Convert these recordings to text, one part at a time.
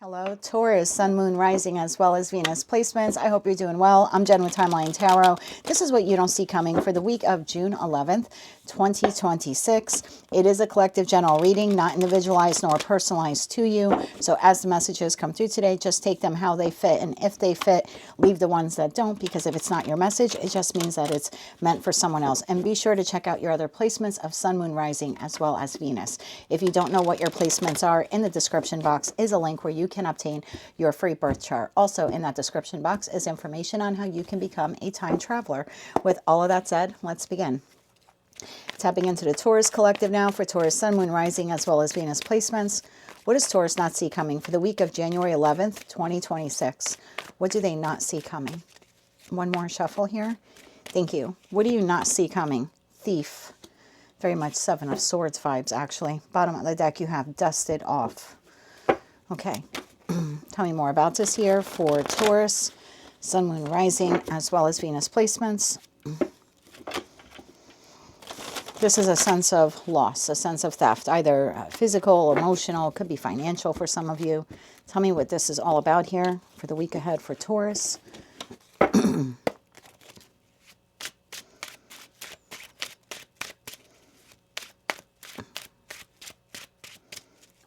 Hello, Taurus, Sun, Moon, Rising, as well as Venus placements. I hope you're doing well. I'm Jen with Timeline Tarot. This is what you don't see coming for the week of June 11th, 2026. It is a collective general reading, not individualized nor personalized to you. So as the messages come through today, just take them how they fit. And if they fit, leave the ones that don't, because if it's not your message, it just means that it's meant for someone else. And be sure to check out your other placements of Sun, Moon, Rising, as well as Venus. If you don't know what your placements are, in the description box is a link where you can obtain your free birth chart. Also in that description box is information on how you can become a time traveler. With all of that said, let's begin. Tapping into the Taurus collective now for Taurus, Sun, Moon, Rising, as well as Venus placements. What does Taurus not see coming for the week of January 11th, 2026? What do they not see coming? One more shuffle here. Thank you. What do you not see coming? Thief. Very much Seven of Swords vibes, actually. Bottom of the deck, you have dusted off. Okay. Tell me more about this here for Taurus, Sun, Moon, Rising, as well as Venus placements. This is a sense of loss, a sense of theft, either physical, emotional, could be financial for some of you. Tell me what this is all about here for the week ahead for Taurus.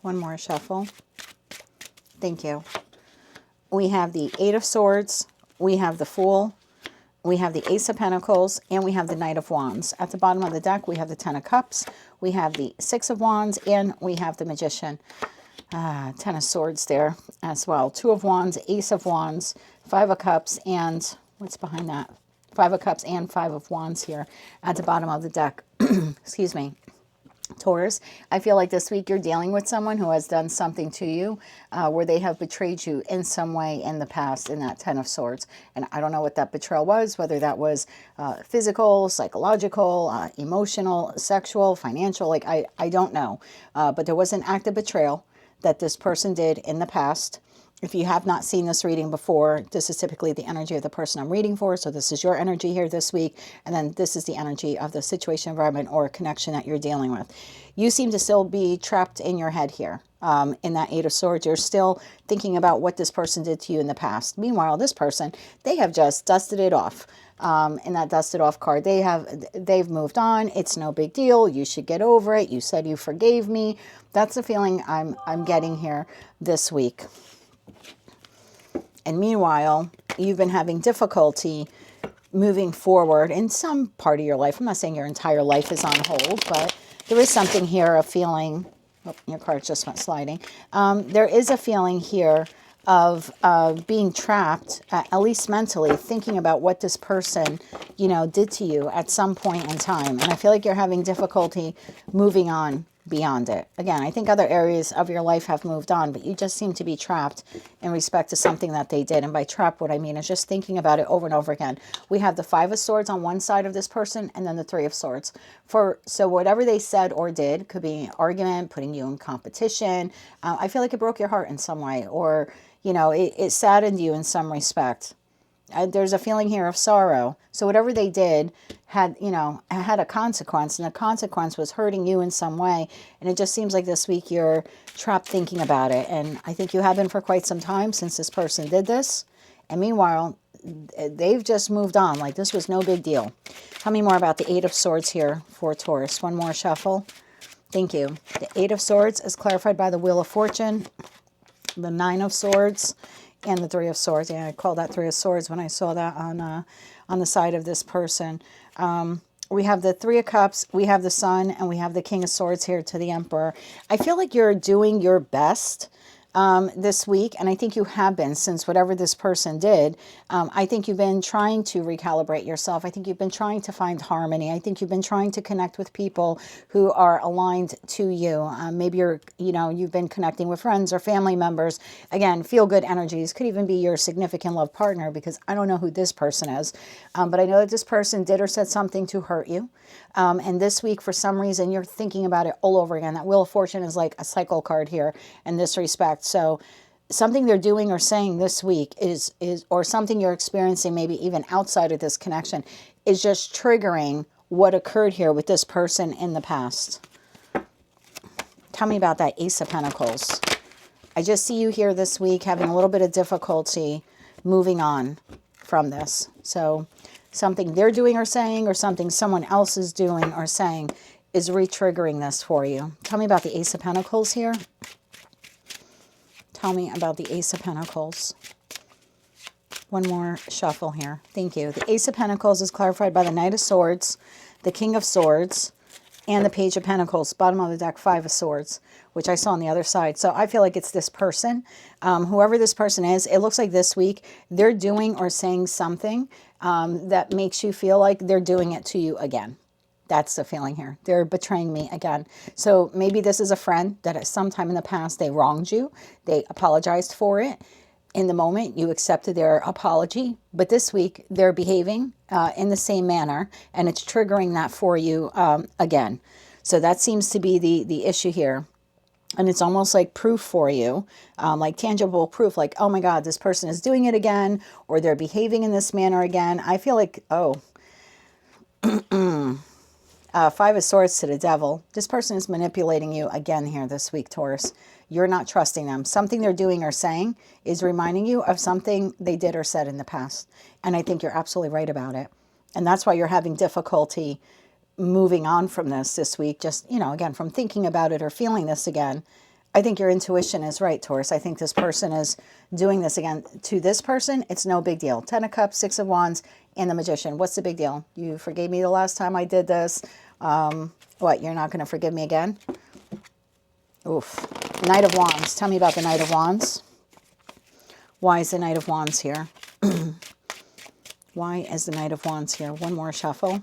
One more shuffle. Thank you. We have the Eight of Swords, we have the Fool, we have the Ace of Pentacles, and we have the Knight of Wands. At the bottom of the deck, we have the Ten of Cups, we have the Six of Wands, and we have the Magician. Ten of Swords there as well. Two of Wands, Ace of Wands, Five of Cups, and what's behind that? Five of Cups and Five of Wands here at the bottom of the deck. Excuse me. Taurus, I feel like this week you're dealing with someone who has done something to you where they have betrayed you in some way in the past in that Ten of Swords. And I don't know what that betrayal was, whether that was physical, psychological, emotional, sexual, financial, like I don't know. But there was an act of betrayal that this person did in the past. If you have not seen this reading before, this is typically the energy of the person I'm reading for. So this is your energy here this week. And then this is the energy of the situation, environment, or connection that you're dealing with. You seem to still be trapped in your head here. In that Eight of Swords, you're still thinking about what this person did to you in the past. Meanwhile, this person, they have just dusted it off. In that dusted off card, they've moved on. It's no big deal. You should get over it. You said you forgave me. That's the feeling I'm getting here this week. And meanwhile, you've been having difficulty moving forward in some part of your life. I'm not saying your entire life is on hold, but there is something here, a feeling. Oh, your card just went sliding. There is a feeling here of being trapped, at least mentally, thinking about what this person, did to you at some point in time. And I feel like you're having difficulty moving on beyond it. Again, I think other areas of your life have moved on, but you just seem to be trapped in respect to something that they did. And by trapped, what I mean is just thinking about it over and over again. We have the Five of Swords on one side of this person, and then the Three of Swords. So whatever they said or did, could be an argument, putting you in competition. I feel like it broke your heart in some way, or it saddened you in some respect. There's a feeling here of sorrow. So whatever they did had a consequence, and the consequence was hurting you in some way. And it just seems like this week you're trapped thinking about it. And I think you have been for quite some time since this person did this. And meanwhile, they've just moved on. Like this was no big deal. Tell me more about the Eight of Swords here for Taurus. One more shuffle. Thank you. The Eight of Swords is clarified by the Wheel of Fortune, the Nine of Swords, and the Three of Swords. Yeah, I called that Three of Swords when I saw that on the side of this person. We have the Three of Cups, we have the Sun, and we have the King of Swords here to the Emperor. I feel like you're doing your best this week, and I think you have been since whatever this person did. I think you've been trying to recalibrate yourself. I think you've been trying to find harmony. I think you've been trying to connect with people who are aligned to you. Maybe you've been connecting with friends or family members. Again, feel good energies. Could even be your significant love partner, because I don't know who this person is. But I know that this person did or said something to hurt you. And this week, for some reason, you're thinking about it all over again. That Wheel of Fortune is like a cycle card here in this respect. So something they're doing or saying this week is or something you're experiencing maybe even outside of this connection is just triggering what occurred here with this person in the past. Tell me about that Ace of Pentacles. I just see you here this week having a little bit of difficulty moving on from this. So something they're doing or saying, or something someone else is doing or saying, is re-triggering this for you. Tell me about the Ace of Pentacles here. Tell me about the Ace of Pentacles. One more shuffle here. Thank you. The Ace of Pentacles is clarified by the Knight of Swords, the King of Swords, and the Page of Pentacles. Bottom of the deck, Five of Swords, which I saw on the other side. So I feel like it's this person. Whoever this person is, it looks like this week they're doing or saying something that makes you feel like they're doing it to you again. That's the feeling here. They're betraying me again. So maybe this is a friend that at some time in the past they wronged you. They apologized for it. In the moment, you accepted their apology, but this week they're behaving in the same manner, and it's triggering that for you again. So that seems to be the issue here. And it's almost like proof for you, like tangible proof, like, oh my God, this person is doing it again, or they're behaving in this manner again. I feel like, Five of Swords to the Devil. This person is manipulating you again here this week, Taurus. You're not trusting them. Something they're doing or saying is reminding you of something they did or said in the past. And I think you're absolutely right about it. And that's why you're having difficulty moving on from this week. Just, you know, again, from thinking about it or feeling this again. I think your intuition is right, Taurus. I think this person is doing this again. To this person, it's no big deal. 10 of Cups, 6 of Wands, and the Magician. What's the big deal? You forgave me the last time I did this. What, you're not going to forgive me again? Oof. Knight of Wands. Tell me about the Knight of Wands. Why is the Knight of Wands here? Why is the Knight of Wands here? One more shuffle.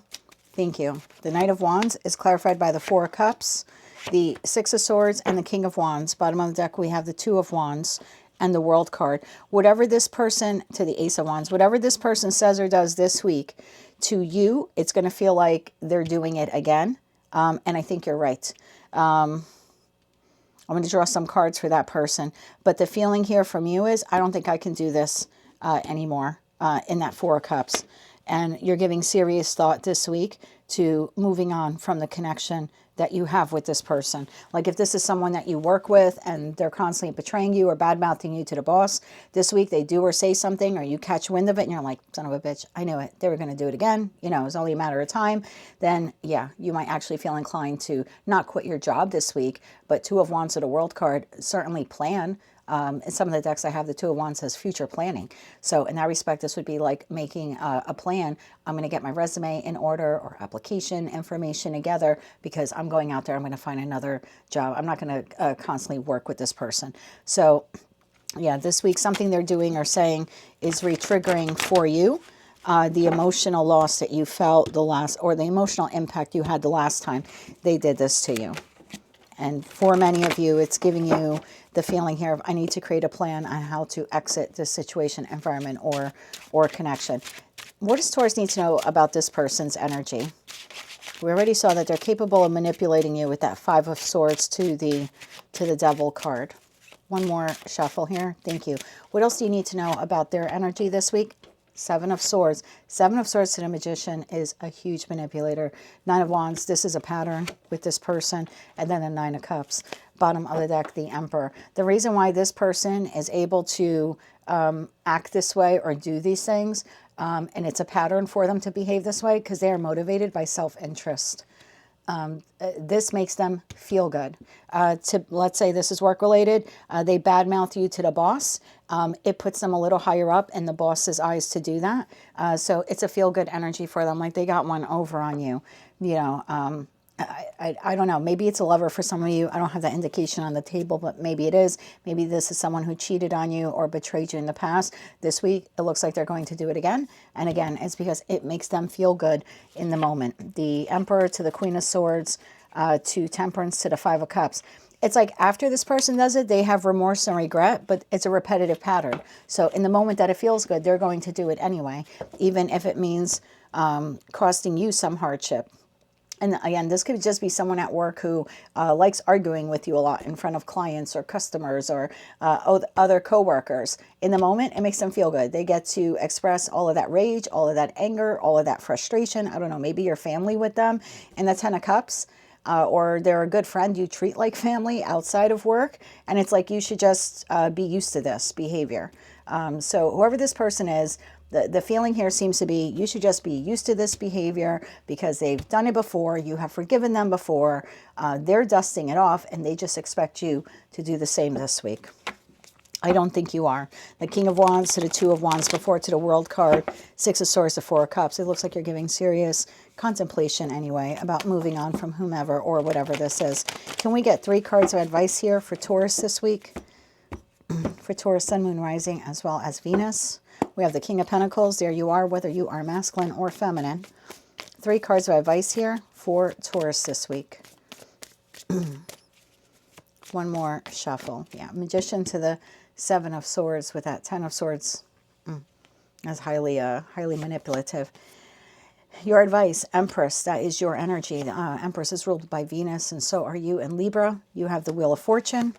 Thank you. The Knight of Wands is clarified by the Four of Cups, the Six of Swords, and the King of Wands. Bottom of the deck, we have the Two of Wands and the World card. Whatever this person, to the Ace of Wands, whatever this person says or does this week, to you, it's going to feel like they're doing it again. And I think you're right. I'm going to draw some cards for that person. But the feeling here from you is, I don't think I can do this anymore in that Four of Cups. And you're giving serious thought this week to moving on from the connection that you have with this person. Like if this is someone that you work with and they're constantly betraying you or bad-mouthing you to the boss, this week they do or say something or you catch wind of it and you're like, son of a bitch, I knew it. They were going to do it again. You know, it's only a matter of time. Then, yeah, you might actually feel inclined to not quit your job this week, but Two of Wands to the World card, certainly plan. In some of the decks I have, the Two of Wands says future planning. So in that respect, this would be like making a plan. I'm going to get my resume in order or application information together because I'm going out there. I'm going to find another job. I'm not going to constantly work with this person. So yeah, this week, something they're doing or saying is re-triggering for you the emotional loss that you felt the last, or the emotional impact you had the last time they did this to you. And for many of you, it's giving you the feeling here of, I need to create a plan on how to exit this situation, environment, or connection. What does Taurus need to know about this person's energy? We already saw that they're capable of manipulating you with that Five of Swords to the Devil card. One more shuffle here. Thank you. What else do you need to know about their energy this week? Seven of Swords. Seven of Swords to the Magician is a huge manipulator. Nine of Wands, this is a pattern with this person. And then the Nine of Cups. Bottom of the deck, the Emperor. The reason why this person is able to act this way or do these things, and it's a pattern for them to behave this way, because they are motivated by self-interest. This makes them feel good. Let's say this is work related. They badmouth you to the boss. It puts them a little higher up in the boss's eyes to do that. So it's a feel good energy for them. Like they got one over on you. You know, I don't know. Maybe it's a lover for some of you. I don't have that indication on the table, but maybe it is. Maybe this is someone who cheated on you or betrayed you in the past. This week, it looks like they're going to do it again. And again, it's because it makes them feel good in the moment. The Emperor to the Queen of Swords, to Temperance to the Five of Cups. It's like after this person does it, they have remorse and regret, but it's a repetitive pattern. So in the moment that it feels good, they're going to do it anyway, even if it means costing you some hardship. And again, this could just be someone at work who likes arguing with you a lot in front of clients or customers or other coworkers. In the moment, it makes them feel good. They get to express all of that rage, all of that anger, all of that frustration. I don't know, maybe your family with them. And the Ten of Cups, or they're a good friend you treat like family outside of work, and it's like you should just be used to this behavior. So whoever this person is, the feeling here seems to be you should just be used to this behavior because they've done it before, you have forgiven them before, they're dusting it off, and they just expect you to do the same this week. I don't think you are. The King of Wands to the Two of Wands, before to the World card, Six of Swords to Four of Cups. It looks like you're giving serious contemplation anyway about moving on from whomever or whatever this is. Can we get 3 cards of advice here for Taurus this week? For Taurus, Sun, Moon, Rising, as well as Venus. We have the King of Pentacles. There you are, whether you are masculine or feminine. 3 cards of advice here for Taurus this week. One more shuffle. Yeah, Magician to the 7 of Swords with that 10 of Swords. That's highly manipulative. Your advice, Empress, that is your energy. Empress is ruled by Venus, and so are you in Libra. You have the Wheel of Fortune,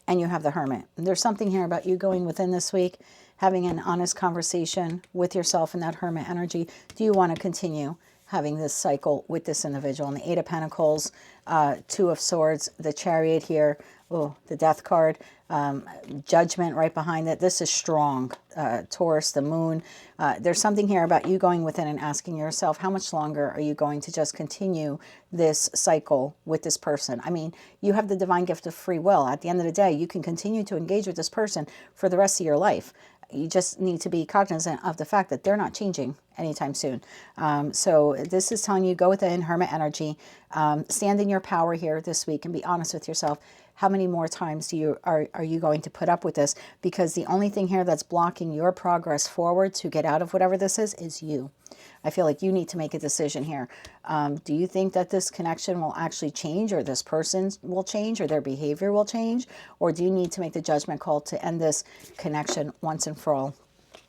and you have the Hermit. And there's something here about you going within this week, having an honest conversation with yourself in that Hermit energy. Do you want to continue having this cycle with this individual? And the 8 of Pentacles, 2 of Swords, the Chariot here, oh, the Death card, Judgment right behind it. This is strong. Taurus, the Moon. There's something here about you going within and asking yourself, how much longer are you going to just continue this cycle with this person? I mean, you have the divine gift of free will. At the end of the day, you can continue to engage with this person for the rest of your life. You just need to be cognizant of the fact that they're not changing anytime soon. So this is telling you, go within Hermit energy, stand in your power here this week, and be honest with yourself. How many more times are you going to put up with this? Because the only thing here that's blocking your progress forward to get out of whatever this is you. I feel like you need to make a decision here. Do you think that this connection will actually change, or this person will change, or their behavior will change? Or do you need to make the judgment call to end this connection once and for all?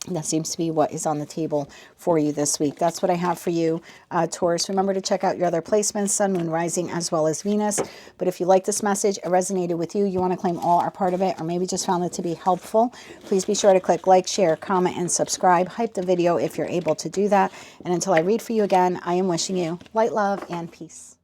That seems to be what is on the table for you this week. That's what I have for you, Taurus. Remember to check out your other placements, Sun, Moon, Rising, as well as Venus. But if you like this message, it resonated with you, you want to claim all or part of it, or maybe just found it to be helpful, please be sure to click like, share, comment, and subscribe. Hype the video if you're able to do that. And until I read for you again, I am wishing you light, love, and peace.